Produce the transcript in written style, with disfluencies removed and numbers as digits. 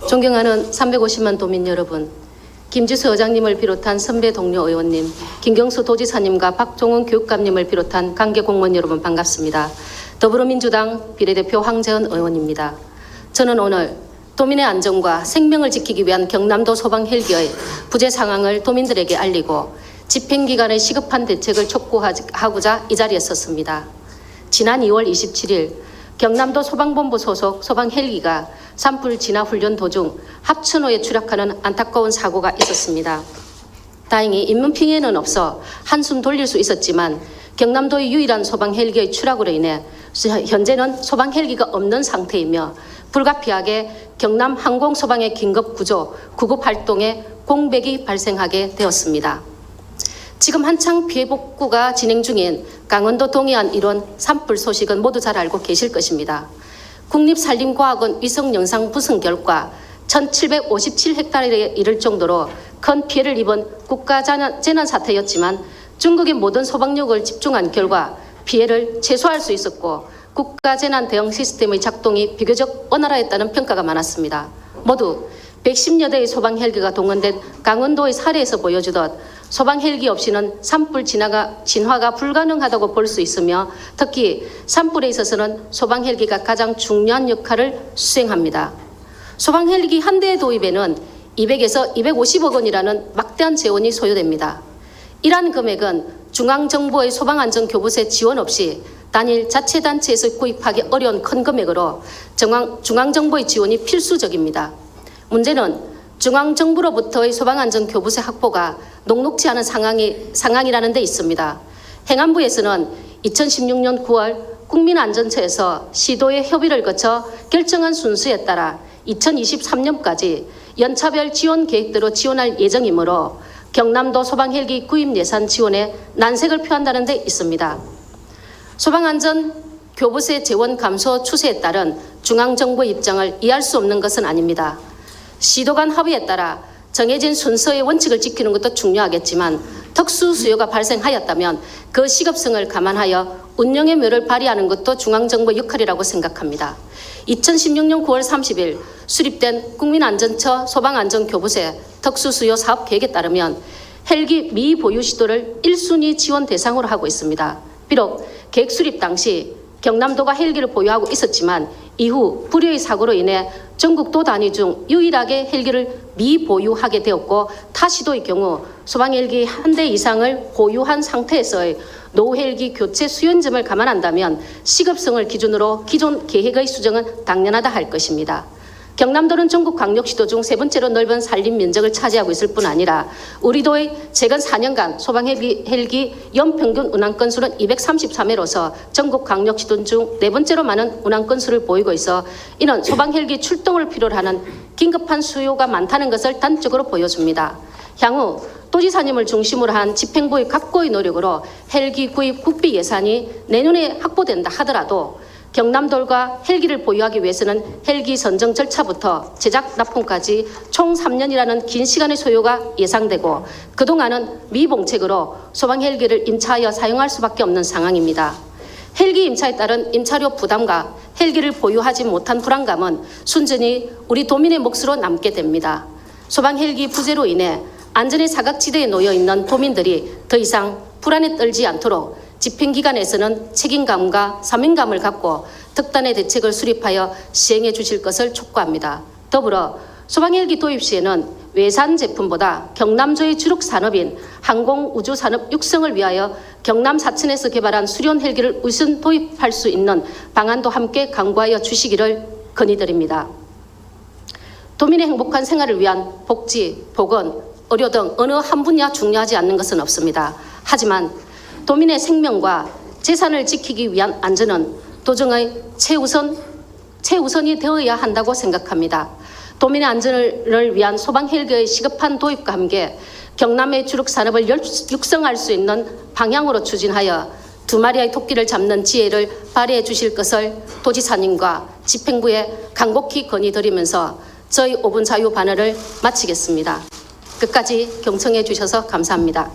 존경하는 350만 도민 여러분, 김지수 의장님을 비롯한 선배 동료 의원님, 김경수 도지사님과 박종훈 교육감님을 비롯한 관계 공무원 여러분 반갑습니다. 더불어민주당 비례대표 황재원 의원입니다. 저는 오늘 도민의 안전과 생명을 지키기 위한 경남도 소방 헬기의 부재 상황을 도민들에게 알리고 집행기관의 시급한 대책을 촉구하고자 이 자리에 섰습니다. 지난 2월 27일 경남도 소방본부 소속 소방 헬기가 산불 진화 훈련 도중 합천호에 추락하는 안타까운 사고가 있었습니다. 다행히 인명 피해는 없어 한숨 돌릴 수 있었지만 경남도의 유일한 소방 헬기의 추락으로 인해 현재는 소방 헬기가 없는 상태이며 불가피하게 경남 항공소방의 긴급 구조, 구급 활동에 공백이 발생하게 되었습니다. 지금 한창 피해 복구가 진행 중인 강원도 동해안 일원 산불 소식은 모두 잘 알고 계실 것입니다. 국립산림과학원 위성영상 분석 결과 1757헥타르에 이를 정도로 큰 피해를 입은 국가재난사태였지만 중국의 모든 소방력을 집중한 결과 피해를 최소화할 수 있었고 국가재난 대응 시스템의 작동이 비교적 원활하였다는 평가가 많았습니다. 모두 110여 대의 소방 헬기가 동원된 강원도의 사례에서 보여주듯 소방 헬기 없이는 산불 진화가 불가능하다고 볼 수 있으며 특히 산불에 있어서는 소방 헬기가 가장 중요한 역할을 수행합니다. 소방 헬기 한 대의 도입에는 200에서 250억 원이라는 막대한 재원이 소요됩니다. 이러한 금액은 중앙정부의 소방안전교부세 지원 없이 단일 자체단체에서 구입하기 어려운 큰 금액으로 중앙정부의 지원이 필수적입니다. 문제는 중앙정부로부터의 소방안전교부세 확보가 녹록지 않은 상황이라는 데 있습니다. 행안부에서는 2016년 9월 국민안전처에서 시도의 협의를 거쳐 결정한 순수에 따라 2023년까지 연차별 지원 계획대로 지원할 예정이므로 경남도 소방헬기 구입 예산 지원에 난색을 표한다는 데 있습니다. 소방안전교부세 재원 감소 추세에 따른 중앙정부의 입장을 이해할 수 없는 것은 아닙니다. 시도 간 합의에 따라 정해진 순서의 원칙을 지키는 것도 중요하겠지만 특수 수요가 발생하였다면 그 시급성을 감안하여 운영의 묘를 발휘하는 것도 중앙정부의 역할이라고 생각합니다. 2016년 9월 30일 수립된 국민안전처 소방안전교부세 특수수요 사업계획에 따르면 헬기 미보유 시도를 1순위 지원 대상으로 하고 있습니다. 비록 계획 수립 당시 경남도가 헬기를 보유하고 있었지만 이후 불의의 사고로 인해 전국도 단위 중 유일하게 헬기를 미보유하게 되었고 타 시도의 경우 소방헬기 한 대 이상을 보유한 상태에서의 노후 헬기 교체 수요점을 감안한다면 시급성을 기준으로 기존 계획의 수정은 당연하다 할 것입니다. 경남도는 전국 광역시도 중 세 번째로 넓은 산림 면적을 차지하고 있을 뿐 아니라 우리 도의 최근 4년간 소방헬기 연평균 운항 건수는 233회로서 전국 광역시도 중 네 번째로 많은 운항 건수를 보이고 있어 이는 소방헬기 출동을 필요로 하는 긴급한 수요가 많다는 것을 단적으로 보여줍니다. 향후 도지사님을 중심으로 한 집행부의 각고의 노력으로 헬기 구입 국비 예산이 내년에 확보된다 하더라도 경남도가 헬기를 보유하기 위해서는 헬기 선정 절차부터 제작 납품까지 총 3년이라는 긴 시간의 소요가 예상되고 그동안은 미봉책으로 소방 헬기를 임차하여 사용할 수밖에 없는 상황입니다. 헬기 임차에 따른 임차료 부담과 헬기를 보유하지 못한 불안감은 순전히 우리 도민의 몫으로 남게 됩니다. 소방 헬기 부재로 인해 안전의 사각지대에 놓여 있는 도민들이 더 이상 불안에 떨지 않도록 집행기관에서는 책임감과 사명감을 갖고 특단의 대책을 수립하여 시행해 주실 것을 촉구합니다. 더불어 소방헬기 도입 시에는 외산 제품보다 경남도의 주력 산업인 항공우주산업 육성을 위하여 경남 사천에서 개발한 수련 헬기를 우선 도입할 수 있는 방안도 함께 강구하여 주시기를 건의드립니다. 도민의 행복한 생활을 위한 복지, 보건, 의료 등 어느 한 분야 중요하지 않는 것은 없습니다. 하지만 도민의 생명과 재산을 지키기 위한 안전은 도정의 최우선이 되어야 한다고 생각합니다. 도민의 안전을 위한 소방 헬기의 시급한 도입과 함께 경남의 주력 산업을 육성할 수 있는 방향으로 추진하여 두 마리의 토끼를 잡는 지혜를 발휘해 주실 것을 도지사님과 집행부에 간곡히 건의드리면서 저희 5분 자유 발언을 마치겠습니다. 끝까지 경청해 주셔서 감사합니다.